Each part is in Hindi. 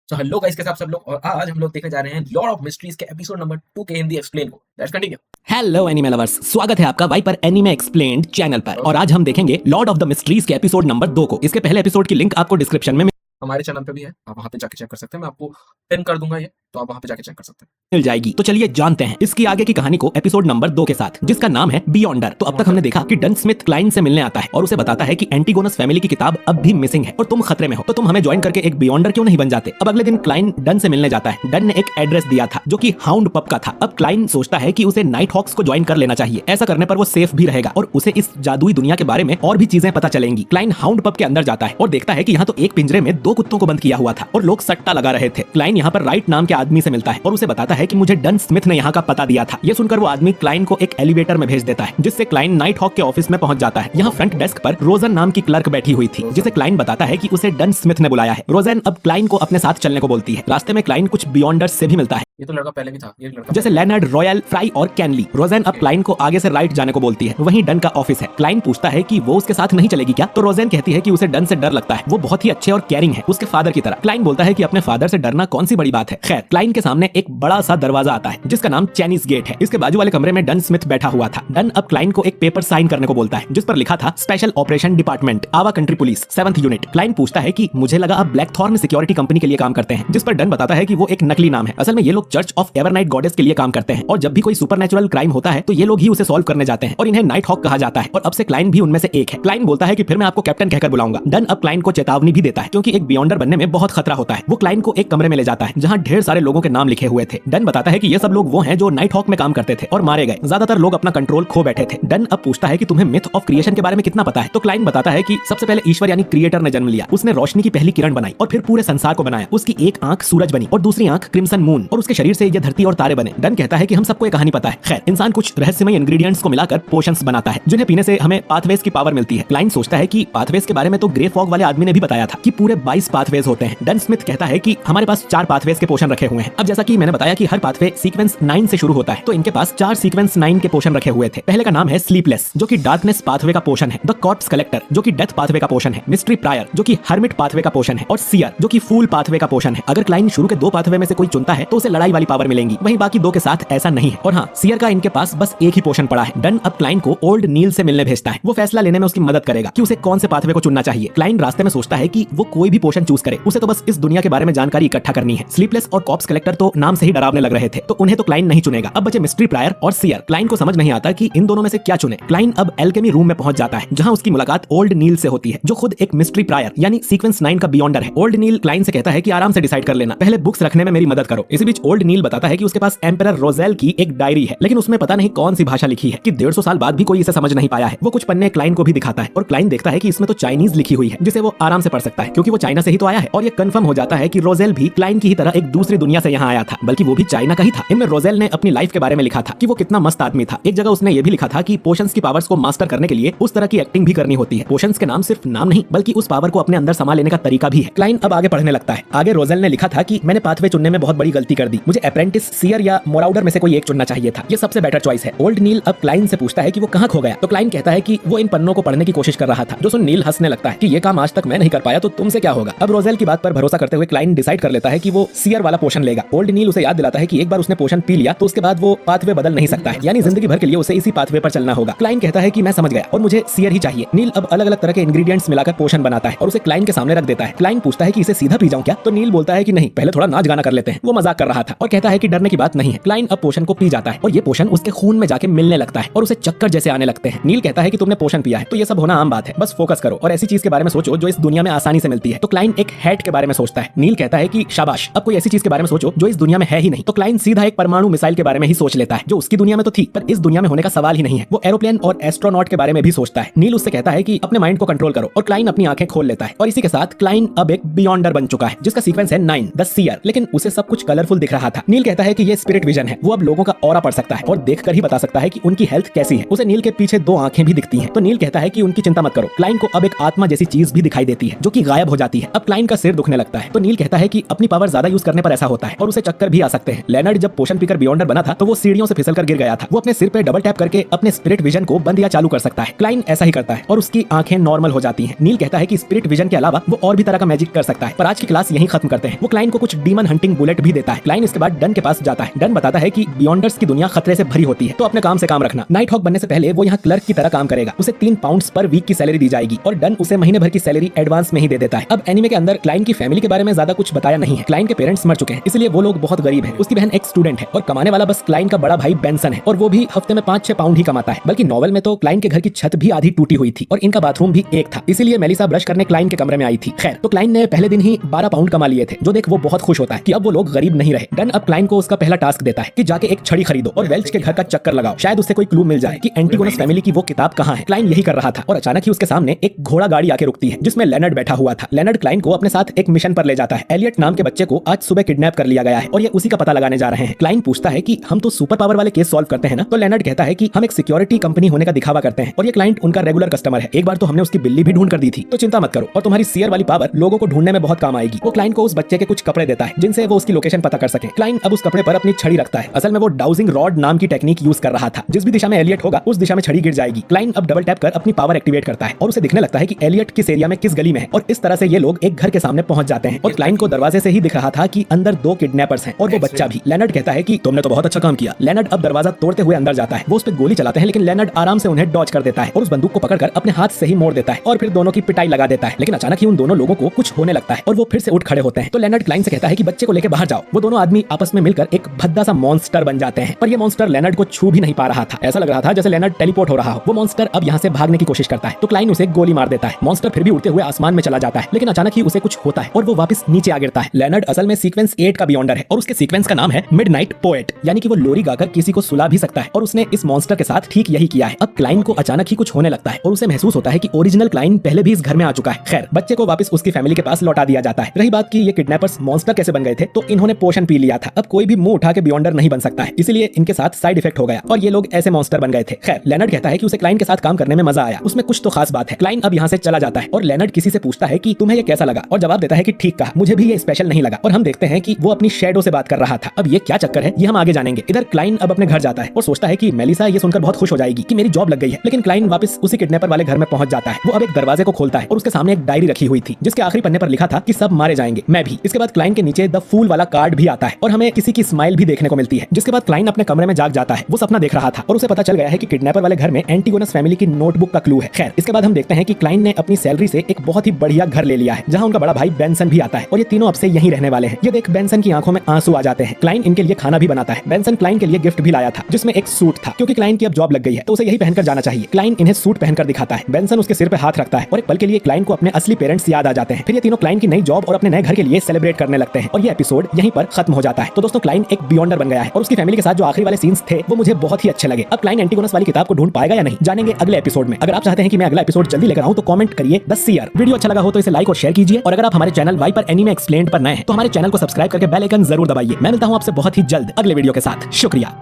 सो हेलो गाइस, कैसे आप सब लोग। और आज हम लोग देखने जा रहे हैं लॉर्ड ऑफ मिस्ट्रीज के एपिसोड नंबर 2 के हिंदी एक्सप्लेन को। Let's continue. Hello anime lovers, स्वागत है आपका वाइपर एनिमे एक्सप्लेन्ड चैनल पर। और आज हम देखेंगे लॉर्ड ऑफ द मिस्ट्रीज के एपिसोड नंबर 2 को। इसके पहले एपिसोड की लिंक आपको डिस्क्रिप्शन में हमारे चैनल पे भी है, आप वहां पे जाके चेक कर सकते हैं। मैं आपको पिन कर दूंगा ये, तो आप वहां पे जाके चेक कर सकते हैं। मिल जाएगी। तो चलिए जानते हैं इसकी आगे की कहानी को एपिसोड नंबर 2 के साथ, जिसका नाम है बियॉन्डर। तो अब तक हमने देखा कि डन स्मिथ क्लाइन से मिलने आता है और उसे बताता है कि एंटीगोनस फैमिली की किताब अब भी मिसिंग है और तुम खतरे में हो, तो तुम हमें ज्वाइन करके एक बियॉन्डर क्यों नहीं बन जाते। अब अगले दिन क्लाइन डन से मिलने जाता है। डन ने एक एड्रेस दिया था जो कि हाउंड पब का था। अब क्लाइन सोचता है कि उसे नाइट हॉक्स को ज्वाइन कर लेना चाहिए, ऐसा करने पर वो सेफ भी रहेगा और उसे इस जादुई दुनिया के बारे में और भी चीजें पता चलेंगी। क्लाइन हाउंड पब के अंदर जाता है और देखता है कि यहाँ तो एक पिंजरे में 2 कुत्तों को बंद किया हुआ था और लोग सट्टा लगा रहे थे। क्लाइन यहाँ पर राइट नाम के आदमी से मिलता है और उसे बताता है कि मुझे डन स्मिथ ने यहाँ का पता दिया था। ये सुनकर वो आदमी क्लाइन को एक एलिवेटर में भेज देता है, जिससे क्लाइन नाइट हॉक के ऑफिस में पहुंच जाता है। यहाँ फ्रंट डेस्क पर रोजन नाम की क्लर्क बैठी हुई थी, जिसे क्लाइन बताता है कि उसे डन स्मिथ ने बुलाया है। रोजन अब क्लाइन को अपने साथ चलने को बोलती है। रास्ते में क्लाइन कुछ बियॉन्डर्स से भी मिलता है, ये तो लड़का पहले भी था, ये लड़का जैसे लेनर्ड, रॉयल, फ्राई और कैनली। रोजेन अब क्लाइन को आगे से राइट जाने को बोलती है, वहीं डन का ऑफिस है। क्लाइन पूछता है कि वो उसके साथ नहीं चलेगी क्या, तो रोजेन कहती है कि उसे डन से डर लगता है, वो बहुत ही अच्छे और केयरिंग है, उसके फादर की तरह। क्लाइन बोलता है कि अपने फादर से डरना कौन सी बड़ी बात है। खैर, क्लाइन के सामने एक बड़ा सा दरवाजा आता है जिसका नाम चाइनीज गेट है। इसके बाजू वाले कमरे में डन स्मिथ बैठा हुआ था। डन अब क्लाइन को एक पेपर साइन करने को बोलता है जिस पर लिखा था स्पेशल ऑपरेशन डिपार्टमेंट, आवा country police 7th unit. Kline पूछता है कि मुझे लगा आप ब्लैकथॉर्न सिक्योरिटी कंपनी के लिए काम करते हैं, जिस पर डन बताता है कि वो एक नकली नाम है। असल में ये लोग चर्च ऑफ एवरनाइट गॉडेस के लिए काम करते हैं और जब भी कोई सुपरनैचुरल क्राइम होता है तो ये लोग ही उसे सॉल्व करने जाते हैं और इन्हें नाइट हॉक कहा जाता है और अब से क्लाइन भी उनमें से एक है। क्लाइन बोलता है कि फिर मैं आपको कैप्टन कहकर बुलाऊंगा। डन अब क्लाइन को चेतावनी भी देता है क्योंकि एक बियॉन्डर बनने में बहुत खतरा होता है। वो क्लाइन को एक कमरे में ले जाता है जहां ढेर सारे लोगों के नाम लिखे हुए थे। डन बताता है कि ये सब लोग वो हैं जो नाइट हॉक में काम करते थे और मारे गए। ज्यादातर लोग अपना कंट्रोल खो बैठे थे। डन अब पूछता है कि तुम्हें मिथ ऑफ क्रिएशन के बारे में कितना पता है, तो क्लाइन बताता है कि सबसे पहले ईश्वर यानी क्रिएटर ने जन्म लिया, उसने रोशनी की पहली किरण बनाई और फिर पूरे संसार को बनाया। उसकी एक आंख सूरज बनी और दूसरी आंख क्रिम्सन मून और उसके शरीर से ये धरती और तारे बने। डन कहता है कि हम सबको ये कहानी पता है। खैर, इंसान कुछ रहस्यमय इंग्रेडिएंट्स को मिलाकर पोशंस बनाता है जिन्हें पीने से हमें पाथवेज की पावर मिलती है। क्लाइन सोचता है कि पाथवेज के बारे में तो ग्रे फॉग वाले आदमी ने भी बताया था कि पूरे 22 पाथवेज होते हैं। डन स्मिथ कहता है कि हमारे पास 4 पाथवेज के पोशन रखे हुए हैं। अब जैसा कि मैंने बताया कि हर पाथवे सीक्वेंस 9 से शुरू होता है, तो इनके पास 4 सीक्वेंस 9 के पोशन रखे हुए थे। पहले का नाम है स्लीपलेस जो कि डार्कनेस पाथवे का पोशन है, द कॉर्प्स कलेक्टर जो कि डेथ पाथवे का पोशन है, मिस्ट्री प्रायर जो कि हर्मिट पाथवे का पोशन है और सियर जो कि फूल पाथवे का पोशन है। अगर क्लाइन शुरू के 2 पाथवे में से कोई चुनता है तो उसे लड़ाई वाली पावर मिलेंगी, वहीं बाकी 2 के साथ ऐसा नहीं है। और हाँ, सियर का इनके पास बस एक ही पोशन पड़ा है। डन अब क्लाइन को ओल्ड नील से मिलने भेजता है। वो फैसला लेने में उसकी मदद करेगा कि उसे कौन से पाथवे को चुनना चाहिए। क्लाइन रास्ते में सोचता है कि वो कोई भी पोशन चूज करे, उसे तो बस इस दुनिया के बारे में जानकारी इकट्ठा करनी है। स्लीपलेस और कॉर्प्स कलेक्टर तो नाम से ही डरावने लग रहे थे, तो उन्हें तो क्लाइन नहीं चुनेगा। अब बचे मिस्ट्री प्रायर और सियर। क्लाइन को समझ नहीं आता कि इन दोनों में से क्या चुने। क्लाइन अब एल्केमी रूम में पहुंच जाता है जहां उसकी मुलाकात ओल्ड नील से होती है जो खुद एक मिस्ट्री प्रायर यानी सीक्वेंस 9 का बियॉन्डर है। ओल्ड नील क्लाइन से कहता है कि आराम से डिसाइड कर लेना, पहले बुक्स रखने में मेरी मदद करो। इसी बीच ओल्ड नील बताता है कि उसके पास एम्परर रोजेल की एक डायरी है, लेकिन उसमें पता नहीं कौन सी भाषा लिखी है कि 150 साल बाद भी कोई इसे समझ नहीं पाया है। वो कुछ पन्ने क्लाइन को भी दिखाता है और क्लाइन देखता है कि इसमें तो चाइनीज लिखी हुई है जिसे वो आराम से पढ़ सकता है क्योंकि वो चाइना से ही तो आया है। और ये कंफर्म हो जाता है कि रोजेल भी क्लाइन की ही तरह एक दूसरी दुनिया से यहाँ आया था, बल्कि वो भी चाइना का ही था। इनमें रोजेल ने अपनी लाइफ के बारे में लिखा था कि वो कितना मस्त आदमी था। एक जगह उसने ये भी लिखा था कि पोशंस की पावर्स को मास्टर करने के लिए उस तरह की एक्टिंग भी करनी होती है। पोशंस के नाम सिर्फ नाम नहीं बल्कि उस पावर को अपने अंदर समा लेने का तरीका भी है। क्लाइन अब आगे पढ़ने लगता है। आगे रोजेल ने लिखा था कि मैंने पाथवे चुनने में बहुत बड़ी गलती कर दी, मुझे अप्रेंटिस, सियर या मोराउडर में से कोई एक चुनना चाहिए था, ये सबसे बेटर चॉइस है। ओल्ड नील अब क्लाइन से पूछता है कि वो कहाँ खो गया, तो क्लाइन कहता है कि वो इन पन्नों को पढ़ने की कोशिश कर रहा था। जो सुन नील हंसने लगता है कि ये काम आज तक मैं नहीं कर पाया तो तुमसे क्या होगा। अब रोजेल की बात पर भरोसा करते हुए क्लाइन डिसाइड कर लेता है कि वो सियर वाला पोशन लेगा। ओल्ड नील उसे याद दिलाता है कि एक बार उसने पोशन पी लिया तो उसके बाद वो पाथवे बदल नहीं सकता है, यानी जिंदगी भर के लिए उसे इसी पाथवे पर चलना होगा। क्लाइन कहता है कि मैं समझ गया और मुझे सियर ही चाहिए। नील अब अलग अलग तरह के इंग्रेडिएंट्स मिलाकर पोशन बनाता है और उसे क्लाइन के सामने रख देता है। क्लाइन पूछता है कि इसे सीधा पी जाऊं क्या, तो नील बोलता है कि नहीं, पहले थोड़ा नाच गाना कर लेते हैं। वो मजाक कर रहा था और कहता है कि डरने की बात नहीं है। क्लाइन अब पोशन को पी जाता है और ये पोशन उसके खून में जाके मिलने लगता है और उसे चक्कर जैसे आने लगते हैं। नील कहता है कि तुमने पोशन पिया है तो ये सब होना आम बात है, बस फोकस करो और ऐसी चीज के बारे में सोचो जो इस दुनिया में आसानी से मिलती है। तो क्लाइन एक हैट के बारे में सोचता है। नील कहता है कि शाबाश, अब कोई ऐसी चीज के बारे में सोचो जो इस दुनिया में है ही नहीं। तो क्लाइन सीधा एक परमाणु मिसाइल के बारे में ही सोच लेता है जो उसकी दुनिया में तो थी पर इस दुनिया में होने का सवाल ही नहीं है। वो एरोप्लेन और एस्ट्रोनॉट के बारे में भी सोचता है। नील उससे कहता है कि अपने माइंड को कंट्रोल करो और क्लाइन अपनी आंखें खोल लेता है और इसी के साथ क्लाइन अब एक बियॉन्डर बन चुका है जिसका सीक्वेंस है 9, द सियर। लेकिन उसे सब कुछ कलरफुल दिख रहा था। नील कहता है कि ये स्पिरिट विजन है, वो अब लोगों का ऑरा पढ़ सकता है और देखकर ही बता सकता है कि उनकी हेल्थ कैसी है। उसे नील के पीछे 2 आंखें भी दिखती हैं। तो नील कहता है कि उनकी चिंता मत करो। क्लाइन को अब एक आत्मा जैसी चीज भी दिखाई देती है जो कि गायब हो जाती है। अब क्लाइन का सिर दुखने लगता है। तो नील कहता है कि अपनी पावर ज्यादा यूज करने पर ऐसा होता है और उसे चक्कर भी आ सकते हैं। लेनर्ड जब पोशन पीकर बियॉन्डर बना था तो वो सीढ़ियों से फिसलकर गिर गया था। वो अपने सिर पे डबल टैप करके अपने स्पिरिट विजन को बंद या चालू कर सकता है। क्लाइन ऐसा ही करता है और उसकी आंखें नॉर्मल हो जाती हैं। नील कहता है कि स्पिरिट विजन के अलावा वो और भी तरह का मैजिक कर सकता है। पर आज की क्लास यहीं खत्म करते हैं। वो क्लाइन को कुछ डीमन हंटिंग बुलेट भी देता है। क्लाइन इसके बाद डन के पास जाता है। डन बताता है कि बियॉन्डर्स की दुनिया खतरे से भरी होती है, तो अपने काम से काम रखना। नाइट हॉक बनने से पहले वो यहाँ क्लर्क की तरह काम करेगा। उसे 3 पाउंड्स पर वीक की सैलरी दी जाएगी और डन उसे महीने भर की सैलरी एडवांस में ही दे देता है। अब एनीमे के अंदर क्लाइन की फैमिली के बारे में ज्यादा कुछ बताया नहीं है। क्लाइन के पेरेंट्स मर चुके हैं, इसलिए वो लोग बहुत गरीब हैं। उसकी बहन एक स्टूडेंट है और कमाने वाला बस क्लाइन का बड़ा भाई बेंसन है और वो भी हफ्ते में 5-6 पाउंड ही कमाता है। बल्कि नॉवेल में तो क्लाइन के घर की छत भी आधी टूटी हुई थी और इनका बाथरूम भी एक था, इसीलिए मेलिसा ब्रश करने क्लाइन के कमरे में आई थी। खैर, तो क्लाइन ने पहले दिन ही 12 पाउंड कमा लिए थे, जो देख वो बहुत खुश होता है कि अब वो लोग गरीब नहीं रहे। डन अब क्लाइन को उसका पहला टास्क देता है कि जाके एक छड़ी खरीदो और वेल्च के घर का चक्कर लगाओ, शायद उससे कोई क्लू मिल जाए कि एंटीगोनस फैमिली की वो किताब कहाँ है। क्लाइन यही कर रहा था और अचानक ही उसके सामने एक घोड़ा गाड़ी आके रुकती है जिसमें लेनर्ड बैठा हुआ था। लेनर्ड क्लाइन को अपने साथ एक मिशन पर ले जाता है। एलियट नाम के बच्चे को आज सुबह किडनैप कर लिया गया है और ये उसी का पता लगाने जा रहे हैं। क्लाइन पूछता है कि हम तो सुपर पावर वाले केस सॉल्व करते हैं ना। तो लेनर्ड कहता है कि हम एक सिक्योरिटी कंपनी होने का दिखावा करते हैं और ये क्लाइंट उनका रेगुलर कस्टमर है। एक बार तो हमने उसकी बिल्ली भी ढूंढ कर दी थी, तो चिंता मत करो और तुम्हारी सीयर वाली पावर लोगों को ढूंढने में बहुत काम आएगी। वो क्लाइंट को उस बच्चे के कुछ कपड़े देता है जिनसे वो उसकी लोकेशन पता कर सके। क्लाइन अब उस कपड़े पर अपनी छड़ी रखता है। असल में वो डाउजिंग रॉड नाम की टेक्निक यूज कर रहा था। जिस भी दिशा में एलियट होगा उस दिशा में छड़ी गिर जाएगी। क्लाइन अब डबल टैप कर अपनी पावर एक्टिवेट करता है और उसे दिखने लगता है कि एलियट किस एरिया में किस गली में है और इस तरह से ये लोग एक घर के सामने पहुंच जाते हैं और क्लाइन को दरवाजे से ही दिख रहा था कि अंदर 2 किडनैपर्स हैं और वो बच्चा भी। लेनर्ड कहता है कि तुमने तो बहुत अच्छा काम किया। लेनर्ड अब दरवाजा तोड़ते हुए अंदर जाता है। वो उस पर गोली चलाते हैं लेकिन लेनर्ड आराम से उन्हें डॉज कर देता है और उस बंदूक को पकड़कर अपने हाथ से ही मोड़ देता है और फिर दोनों की पिटाई लगा देता है। लेकिन अचानक ही उन दोनों लोगों को कुछ होने लगता है और वो फिर से उठ खड़े होते हैं। तो लेनर्ड क्लाइन से कहता है कि बच्चे को लेकर बाहर जाओ। वो दोनों आदमी आपस में मिलकर एक भद्दा सा मॉन्स्टर बन जाते हैं, पर ये मॉन्स्टर लेनर्ड को छू भी नहीं पा रहा था। ऐसा लग रहा था जैसे लेनर्ड टेलीपोर्ट हो रहा हो। वो मॉन्स्टर अब यहाँ से भागने की कोशिश करता है तो क्लाइन उसे गोली मार देता है। मॉन्स्टर फिर भी उड़ते हुए आसमान में चला जाता है लेकिन अचानक ही उसे कुछ होता है और वो वापस नीचे आ गिरता है। लेनर्ड असल में सीक्वेंस 8 का बियॉन्डर है और उसके सीक्वेंस का नाम है मिडनाइट पोएट, यानी कि वो लोरी गाकर किसी को सुला भी सकता है और उसने इस मॉन्स्टर के साथ ठीक यही किया है। अब क्लाइन को अचानक ही कुछ होने लगता है और उसे महसूस होता है कि ओरिजिनल क्लाइन पहले भी इस घर में आ चुका है। खैर, बच्चे को वापस उसकी फैमिली के पास लौटा दिया जाता है। रही बात कि ये किडनैपर्स मॉन्स्टर कैसे बन गए थे, तो इन्होंने पोशन पी लिया था। अब कोई भी मुंह उठा के बियॉन्डर नहीं बन सकता है, इसलिए इनके साथ साइड इफेक्ट हो गया और ये लोग ऐसे मॉन्स्टर बन गए थे। खैर, लेनर्ड कहता है कि उसे क्लाइन के साथ काम करने में मजा आया, उसमें कुछ तो खास बात है। क्लाइन अब यहाँ से चला जाता है और लेनर्ड किसी से पूछता है कि तुम्हें ये कैसा लगा और जवाब देता है कि ठीक कहा, मुझे भी ये स्पेशल नहीं लगा। और हम देखते हैं कि वो अपनी शैडो से बात कर रहा था। अब ये क्या चक्कर है ये हम आगे जानेंगे। इधर क्लाइन अब अपने घर जाता है और सोचता है कि मेलिसा ये सुनकर बहुत खुश हो जाएगी कि मेरी जॉब लग गई है। लेकिन क्लाइन वापस उसी किडनैपर वाले घर में पहुंच जाता है। वो अब एक दरवाजे को खोलता है और उसके सामने एक डायरी रखी हुई थी जिसके आखिरी पन्ने पर लिखा था कि सब मारे जाएंगे, मैं भी। इसके बाद क्लाइन के नीचे द फूल वाला कार्ड भी आता है और हमें किसी की स्माइल भी देखने को मिलती है। जिसके बाद क्लाइन अपने कमरे में जाग जाता है। वो सपना देख रहा था और उसे पता चल गया है कि किडनैपर वाले घर में एंटीगोनस फैमिली की नोटबुक का क्लू है। खैर, इसके बाद हम देखते हैं कि क्लाइन ने अपनी सैलरी से एक बहुत ही बढ़िया घर ले लिया है जहां उनका बड़ा भाई बेंसन भी आता है और ये तीनों अब से यहीं रहने वाले हैं। ये देख बेंसन की आंखों में आंसू आ जाते हैं। क्लाइन इनके लिए खाना भी बनाता है। बेंसन क्लाइन के लिए गिफ्ट भी लाया था जिसमें एक सूट था, क्योंकि क्लाइन की अब जॉब लग गई है तो उसे यही पहनकर जाना चाहिए। क्लाइन इन्हें सूट पहनकर दिखाता है। बेंसन उसके सिर पे हाथ रखता है और एक पल के लिए क्लाइन को अपने असली पेरेंट्स याद आ जाते हैं। फिर ये तीनों क्लाइन की नई जॉब और अपने नए घर के लिए सेलिब्रेट करने लगते हैं और ये एपिसोड यहीं पर खत्म हो जाता है। तो दोस्तों, क्लाइन एक बियॉन्डर बन गया है और उसकी फैमिली के साथ जो आखिरी वाले सीन्स थे वो मुझे बहुत ही अच्छे लगे। अब क्लाइन एंटीगोनस वाली किताब को ढूंढ पाएगा या नहीं, जानेंगे अगले एपिसोड में। अगर आप चाहते हैं कि मैं अगला एपिसोड जल्दी लेकर आऊं तो कमेंट करिए द सीयर। वीडियो अच्छा लगा हो तो इसे लाइक और शेयर कीजिए और अगर आप हमारे चैनल वाइपर एनीमे एक्सप्लेन्ड पर नए हैं तो हमारे चैनल को सब्सक्राइब करके बेल आइकन जरूर दबाइए। मैं मिलता हूं आपसे बहुत ही जल्द अगले वीडियो के साथ। शुक्रिया।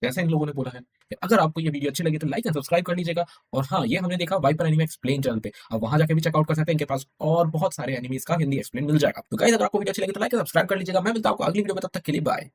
जैसे इन लोगों ने बोला है कि अगर आपको ये वीडियो अच्छी लगी तो लाइक एंड सब्सक्राइब कर लीजिएगा। और हाँ, ये हमने देखा वाइपर एनीमे एक्सप्लेन चैनल पे, अब वहां जाके भी चेकआउट कर सकते हैं। इनके पास और बहुत सारे एनीमेज का हिंदी एक्सप्लेन मिल जाएगा। तो गाइस, अगर आपको वीडियो अच्छी लगी तो लाइक एंड सब्सक्राइब कर लीजिएगा। मैं मिलता हूं आपको अगली वीडियो में, तब तक के लिए बाय।